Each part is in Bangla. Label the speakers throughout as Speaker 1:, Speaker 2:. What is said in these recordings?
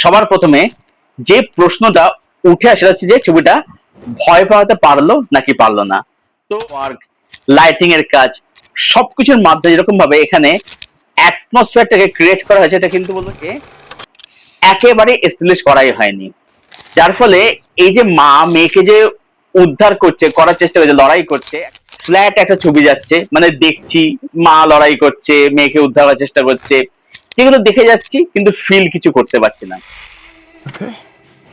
Speaker 1: সবার প্রথমে যে প্রশ্নটা উঠে আসে হচ্ছে যে ছবিটা ভয় পাওয়াতে পারলো নাকি পারলো না। তো ওয়ার্ক, লাইটিং এর কাজ, সবকিছুর মাধ্যমে যেরকম ভাবে এখানে অ্যাটমসফিয়ারটাকে ক্রিয়েট করা হয়েছে, এটা কিন্তু বলবো যে একেবারে এস্টাবলিশ করাই হয়নি। যার ফলে এই যে মা মেয়েকে যে উদ্ধার করছে, করার চেষ্টা করছে, লড়াই করছে, ফ্ল্যাট একটা ছবি যাচ্ছে, মানে দেখছি মা লড়াই করছে, মেয়েকে উদ্ধার করার চেষ্টা করছে, যেগুলো দেখে যাচ্ছি কিন্তু ফিল কিছু করতে পারছি না।
Speaker 2: Okay.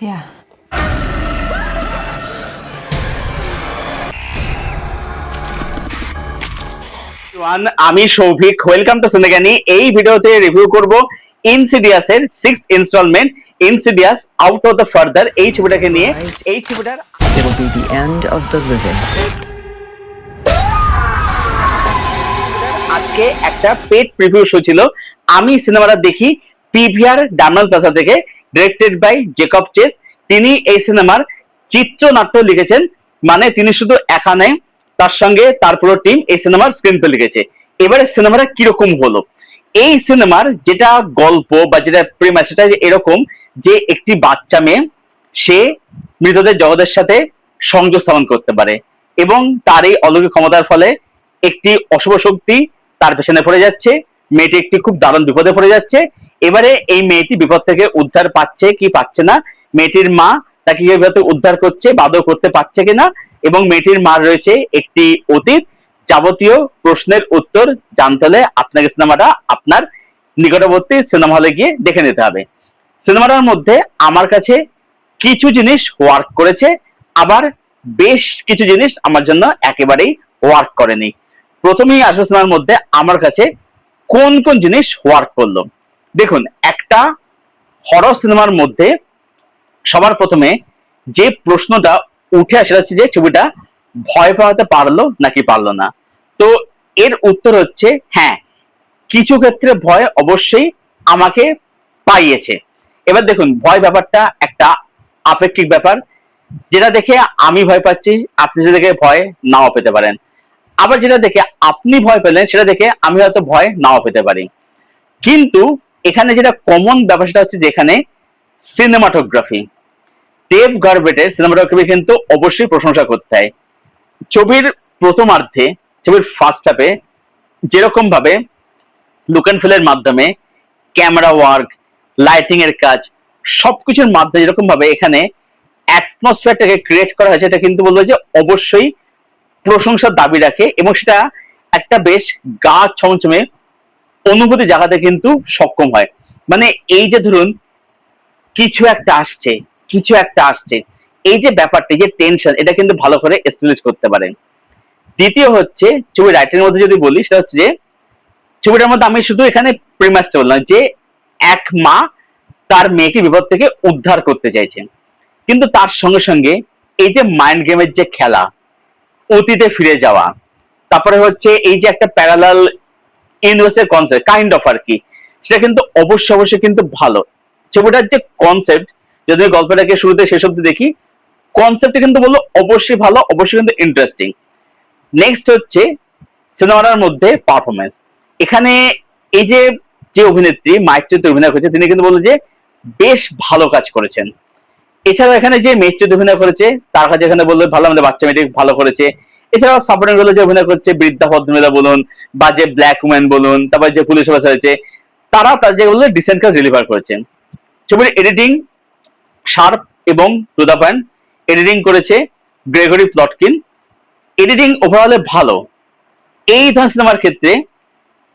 Speaker 3: Yeah.
Speaker 1: আমি সৌভিক, ওয়েলকাম টু সিনেগানি। এই ভিডিওতে রিভিউ করব ইনসিডিয়াস এর 6th instalment Insidious out of the further. এই ছবিটাকে নিয়ে, এই ছবিটার
Speaker 2: It'll be the end of the living.
Speaker 1: আজকে একটা পেট প্রিভিউ শো ছিল। আমি সিনেমাটা দেখি পিভিআর ডায়মন্ড প্লাজা থেকে, ডিরেক্টেড বাই জেকব চেস। তিনি এই সিনেমার চিত্রনাট্য লিখেছেন, মানে তিনি শুধু একা নেই, তার সঙ্গে তার পুরো টিম এই সিনেমার স্ক্রিনপ্লে লিখেছে। এবারে সিনেমাটা কিরকম হলো? এই সিনেমার যেটা গল্প বা যেটা প্রেমাস, সেটা এরকম যে একটি বাচ্চা মেয়ে, সে মৃতদের জগতের সাথে সংযোগ স্থাপন করতে পারে এবং তার এই অলৌকিক ক্ষমতার ফলে একটি অশুভ শক্তি তার পেছনে পড়ে যাচ্ছে। মেয়েটি একটি খুব দারুণ বিপদে পড়ে যাচ্ছে। এবারে এই মেয়েটি বিপদ থেকে উদ্ধার পাচ্ছে কি পাচ্ছে না, মেয়েটির মা তাকে কিভাবে উদ্ধার করছে, বাধ্য করতে পারছে কিনা, এবং মেয়েটির মার রয়েছে একটি অতীত। যাবতীয় প্রশ্নের উত্তর জানতে হলে আপনাকে সিনেমাটা আপনার নিকটবর্তী সিনেমা হলে গিয়ে দেখে নিতে হবে। সিনেমাটার মধ্যে আমার কাছে কিছু জিনিস ওয়ার্ক করেছে, আবার বেশ কিছু জিনিস আমার জন্য একেবারেই ওয়ার্ক করেনি। প্রথমেই আসবো সিনেমার মধ্যে আমার কাছে কোন কোন জিনিস ওয়ার্ক করলো। দেখুন, একটা হরর সিনেমার মধ্যে সবার প্রথমে যে প্রশ্নটা উঠে আসে হচ্ছে যে ছবিটা ভয় পাওয়াতে পারলো নাকি পারলো না। তো এর উত্তর হচ্ছে হ্যাঁ, কিছু ক্ষেত্রে ভয় অবশ্যই আমাকে পাইয়েছে। এবার দেখুন, ভয় ব্যাপারটা একটা আপেক্ষিক ব্যাপার। যেটা দেখে আমি ভয় পাচ্ছি, আপনি সেটা দেখে ভয় নাও পেতে পারেন। আবার যেটা দেখে আপনি ভয় পেলেন, সেটা দেখে আমি হয়তো ভয় নাও পেতে পারি। কিন্তু এখানে যেটা কমন ব্যাপার, সেটা হচ্ছে যেখানে সিনেমাটোগ্রাফি, ডেভ গারবেটের সিনেমাটোগ্রাফি কিন্তু অবশ্যই প্রশংসা করতে হয়। ছবির প্রথমার্ধে, ছবির ফার্স্ট হাফে যেরকম ভাবে লুক অ্যান্ড ফিলের মাধ্যমে ক্যামেরা ওয়ার্ক, লাইটিং এর কাজ, সবকিছুর মাধ্যমে যেরকম ভাবে এখানে অ্যাটমসফিয়ারটাকে ক্রিয়েট করা হয়েছে, এটা কিন্তু বলবো যে অবশ্যই প্রশংসার দাবি রাখে, এবং সেটা একটা বেশ গা ছমছমে অনুভূতি জাগাতে কিন্তু সক্ষম হয়। মানে এই যে ধরুন কিছু একটা আসছে, কিছু একটা আসছে, এই যে ব্যাপারটা, যে টেনশন, এটা কিন্তু ভালো করে এস্টাবলিশ করতে পারে। দ্বিতীয় হচ্ছে ছবি রাইটিং এর মধ্যে যদি বলি, সেটা হচ্ছে যে ছবিটার মধ্যে আমি শুধু এখানে প্রিমাসটা বললাম যে এক মা তার মেয়েকে বিপদ থেকে উদ্ধার করতে চাইছেন, কিন্তু তার সঙ্গে সঙ্গে এই যে মাইন্ড গেমের যে খেলা, অতীতে ফিরে যাওয়া, তারপরে হচ্ছে এই যে একটা প্যারালাল ইউনিভার্সের কনসেপ্ট কাইন্ড অফ আর কি, সেটা কিন্তু অবশ্যই অবশ্যই কিন্তু ভালো। ছবিটার যে কনসেপ্ট, যদি গল্পটাকে শুরুতে শেষ অব্দি দেখি, কনসেপ্টটা কিন্তু বললো অবশ্যই ভালো, অবশ্যই কিন্তু ইন্টারেস্টিং। নেক্সট হচ্ছে সিনেমাটার মধ্যে পারফরমেন্স। এখানে এই যে যে অভিনেত্রী মায়ের চরিত্রে অভিনয় করেছে, তিনি কিন্তু বললো যে বেশ ভালো কাজ করেছেন। এছাড়াও এখানে যে মেয়ের চরিত্রে অভিনয় করেছে, তার কাছে এখানে বললো ভালো, আমাদের বাচ্চা মেয়েটি ভালো করেছে। এছাড়াও সাপোর্টিং রোলে যে অভিনয় করছে বৃদ্ধা ভদ্রমহিলা বলুন, বা যে ব্ল্যাক উম্যান বলুন, তারপর যে পুলিশ অফিসার হয়েছে, তারা তাদের যেগুলো ডিসেন্ট কাজ ডেলিভার করেছেন। ছবির এডিটিং শার্প এবং টু দা পয়েন্ট এডিটিং করেছে গ্রেগরি প্লটকিন। এডিটিং ওভারঅলে ভালো। এই ধরনের সিনেমার ক্ষেত্রে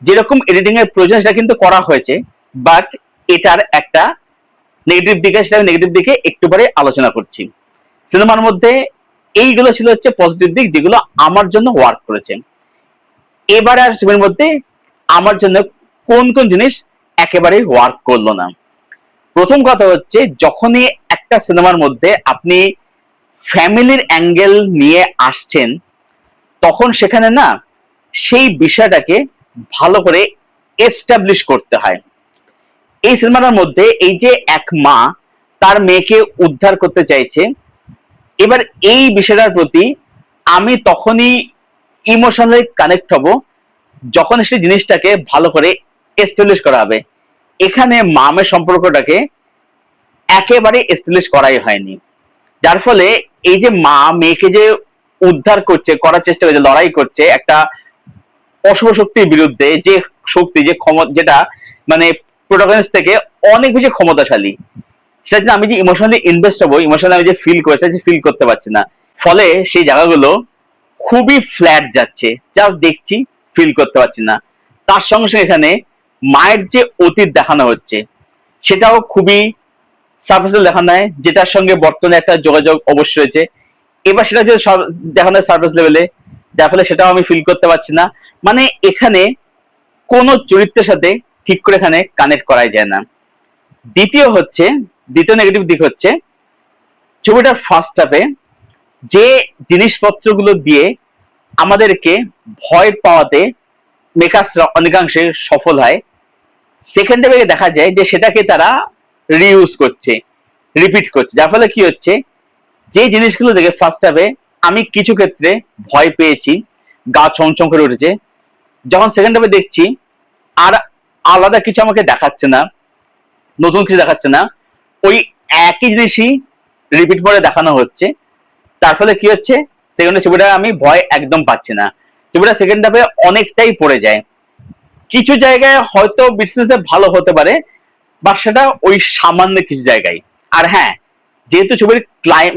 Speaker 1: যেরকম এডিটিং এর প্রয়োজন, সেটা কিন্তু করা হয়েছে, বাট এটার একটা নেগেটিভ দিকে, সেটা নেগেটিভ দিকে একটু পরে আলোচনা করছি। সিনেমার মধ্যে এইগুলো ছিল হচ্ছে পজিটিভ দিক, যেগুলো আমার জন্য ওয়ার্ক করেছে। এবারে আর ছবির মধ্যে আমার জন্য কোন কোন জিনিস একেবারে ওয়ার্ক করলো না। প্রথম কথা হচ্ছে, যখনই একটা সিনেমার মধ্যে আপনি ফ্যামিলির অ্যাঙ্গেল নিয়ে আসছেন, তখন সেখানে না সেই বিষয়টাকে ভালো করে এস্টাবলিশ করতে হয়। এই সিনেমাটার মধ্যে এই যে এক মা তার মেয়েকে উদ্ধার করতে চাইছে, এবার এই বিষয়টার প্রতি আমি তখনই ইমোশনালি কানেক্ট হব যখন সেই জিনিসটাকে ভালো করে এস্টাবলিশ করা হবে। এখানে মা মেয়ের সম্পর্কটাকে একেবারে এস্টাবলিশ করাই হয়নি, যার ফলে এই যে মা মেয়েকে যে উদ্ধার করছে, করার চেষ্টা করছে, লড়াই করছে একটা অশুভ শক্তির বিরুদ্ধে, যে শক্তি, যে ক্ষমতা, যেটা মানে প্রোটাগনিস্ট থেকে অনেক বেশি ক্ষমতাশালী, সেটা যে আমি যে ইমোশনালি ইনভেস্ট হবো, ইমোশনালি আমি যে ফিল করি, সেটা যে ফিল করতে পারছি না। ফলে সেই জায়গাগুলো খুবই ফ্ল্যাট যাচ্ছে, জাস্ট দেখছি, ফিল করতে পারছি না। তার সঙ্গে সঙ্গে এখানে মায়ের যে অতীত দেখানো হচ্ছে সেটাও খুবই সার্ফেসিয়াল দেখানো হয়, যেটার সঙ্গে বর্তমানে একটা যোগাযোগ অবশ্যই রয়েছে। এবার সেটা যে দেখানো হয় সার্ফেস লেভেলে, যার ফলে সেটাও আমি ফিল করতে পারছি না। মানে এখানে কোন চরিত্রের সাথে ঠিক করে এখানে কানেক্ট করাই যায় না। দ্বিতীয় নেগেটিভ দিক হচ্ছে ছবিটার ফার্স্ট হাফে যে জিনিসপত্রগুলো দিয়ে আমাদেরকে ভয় পাওয়াতে মেকার্সরা অনেকাংশে সফল হয়, সেকেন্ড হাফে দেখা যায় যে সেটাকে তারা রিইউজ করছে, রিপিট করছে, যার ফলে কি হচ্ছে, যে জিনিসগুলো দেখে ফার্স্ট হাফে আমি কিছু ক্ষেত্রে ভয় পেয়েছি, গা ছমছম করে উঠেছে, যখন সেকেন্ড হাফে দেখছি আর আলাদা কিছু আমাকে দেখাচ্ছে না, নতুন কিছু দেখাচ্ছে না, ওই একই জিনিসই রিপিট করে দেখানো হচ্ছে। তার ফলে কি হচ্ছে, সেকেন্ড ছবিটা আমি ভয় একদম পাচ্ছি না, ছবিটা সেকেন্ড হাফে অনেকটাই পড়ে যায়। কিছু জায়গায় হয়তো বিজনেসে ভালো হতে পারে, বা সেটা ওই সামান্য কিছু জায়গায়। আর হ্যাঁ, যেহেতু ছবির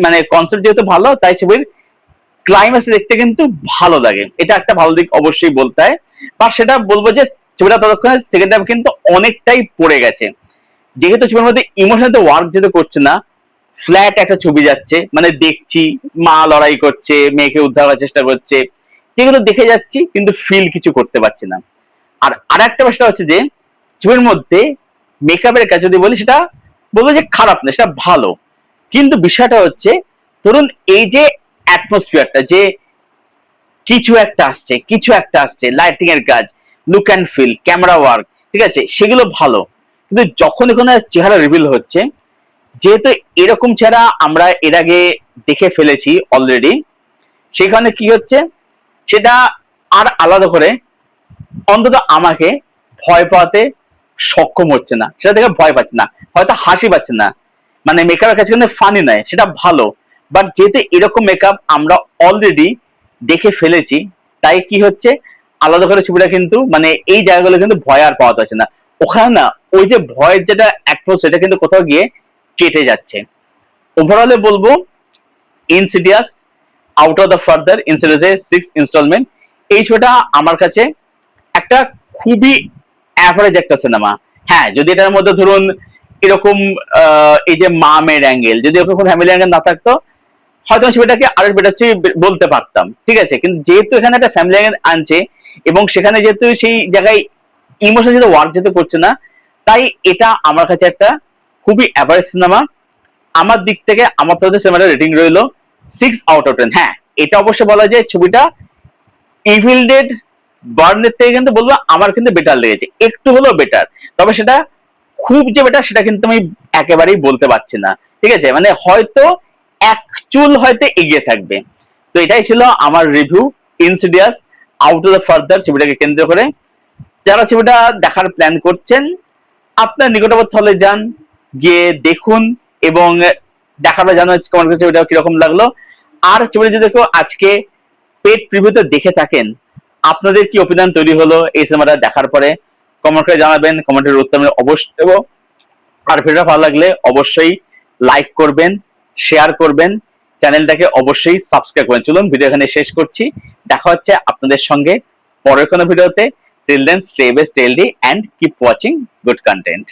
Speaker 1: মানে কনসেপ্ট যেহেতু ভালো, তাই ছবির ক্লাইম্যাক্স দেখতে কিন্তু ভালো লাগে, এটা একটা ভালো দিক অবশ্যই বলতে হয়। বা সেটা বলবো যে ছবিটা ততক্ষণে সেকেন্ড হাফ কিন্তু অনেকটাই পড়ে গেছে, যেহেতু ছবির মধ্যে ইমোশনাল ওয়ার্ক যেহেতু করছে না, ফ্ল্যাট একটা ছবি যাচ্ছে, মানে দেখছি মা লড়াই করছে, মেয়েকে উদ্ধার করার চেষ্টা করছে, যেগুলো দেখে যাচ্ছি কিন্তু ফিল কিছু করতে পারছি না। আর আরেকটা বিষয় হচ্ছে যে ছবির মধ্যে মেকআপের কাজ যদি বলি, সেটা বলবো যে খারাপ না, সেটা ভালো। কিন্তু বিষয়টা হচ্ছে, ধরুন এই যে অ্যাটমসফিয়ারটা, যে কিছু একটা আসছে, লাইটিং এর কাজ, look and feel, camera work, ঠিক আছে, সেগুলো ভালো। কিন্তু যখন এখানে চেহারা রিভিল হচ্ছে, যেহেতু এরকম চেহারা আমরা এর আগে দেখে ফেলেছি অলরেডি, সেখানে কি হচ্ছে, সেটা আর আলাদা করে অন্তত আমাকে ভয় পাওয়াতে সক্ষম হচ্ছে না, সেটা দেখে ভয় পাচ্ছে না, হয়তো হাসি পাচ্ছে না, মানে মেকআপের কাছে কিন্তু ফানি নয়, সেটা ভালো। বাট যেহেতু এরকম মেকআপ আমরা অলরেডি দেখে ফেলেছি, তাই কি হচ্ছে, আলাদা করে ছবিটা কিন্তু মানে এই জায়গাগুলো কিন্তু ভয় আর পাওয়া যাচ্ছে না। ওখানে না ওই যে ভয়ের যেটা অ্যাটমস, সেটা কিন্তু কোথাও গিয়ে কেটে যাচ্ছে। ওভারঅলে বলবো Insidious out of the further, ইনসিডিয়াসের 6 ইনস্টলমেন্ট, এই ছবিটা আমার কাছে একটা খুবই অ্যাভারেজ একটা সিনেমা। হ্যাঁ, যদি এটার মধ্যে ধরুন এরকম এই যে মা মেয়ের অ্যাঙ্গেল, যদি ওরকম ফ্যামিলি অ্যাঙ্গেল না থাকতো, হয়তো সেটাকে আরো বেটার বলতে পারতাম, ঠিক আছে। কিন্তু যেহেতু এখানে একটা ফ্যামিলি অ্যাঙ্গেল আনছে, এবং সেখানে যেহেতু সেই জায়গায় ইমোশন যেহেতু ওয়ার্ক যেতে করছে না, তাই এটা আমার কাছে একটা খুবই অ্যাভারেজ সিনেমা। আমার দিক থেকে আমার তরফে সিনেমাটার রেটিং রইল 6 আউট অফ 10। হ্যাঁ, এটা অবশ্যই বলা যায় ছবিটা ইভিল ডেড বার্নের থেকে কিন্তু বলবো আমার কিন্তু বেটার লেগেছে, একটু হলেও বেটার। তবে সেটা খুব যে বেটার সেটা কিন্তু আমি একেবারেই বলতে পারছি না, ঠিক আছে, মানে হয়তো এক চুল হয়তো এগিয়ে থাকবে। তো এটাই ছিল আমার review Insidious out of the further ছবিটাকে কেন্দ্র করে। যারা ছবিটা দেখার প্ল্যান করছেন, আপনার নিকটবর্তী হলে যান, গিয়ে দেখুন, এবং দেখার পর জানার কমেন্ট করে ছবিটা কিরকম লাগলো। আর ছবিটা যদি কেউ আজকে পেড প্রিভিউতে দেখে থাকেন, আপনাদের কি অপিনিয়ন তৈরি হলো এই সিনেমাটা দেখার পরে, কমেন্ট করে জানাবেন, কমেন্টের উত্তর আমি অবশ্যই দেবো। আর ভিডিওটা ভালো লাগলে অবশ্যই লাইক করবেন, শেয়ার করবেন, চ্যানেলটাকে অবশ্যই সাবস্ক্রাইব করবেন। চলুন ভিডিও এখানে শেষ করছি, দেখা হচ্ছে আপনাদের সঙ্গে পরের কোনো ভিডিওতে। Till then stay best, stay healthy, and keep watching good content.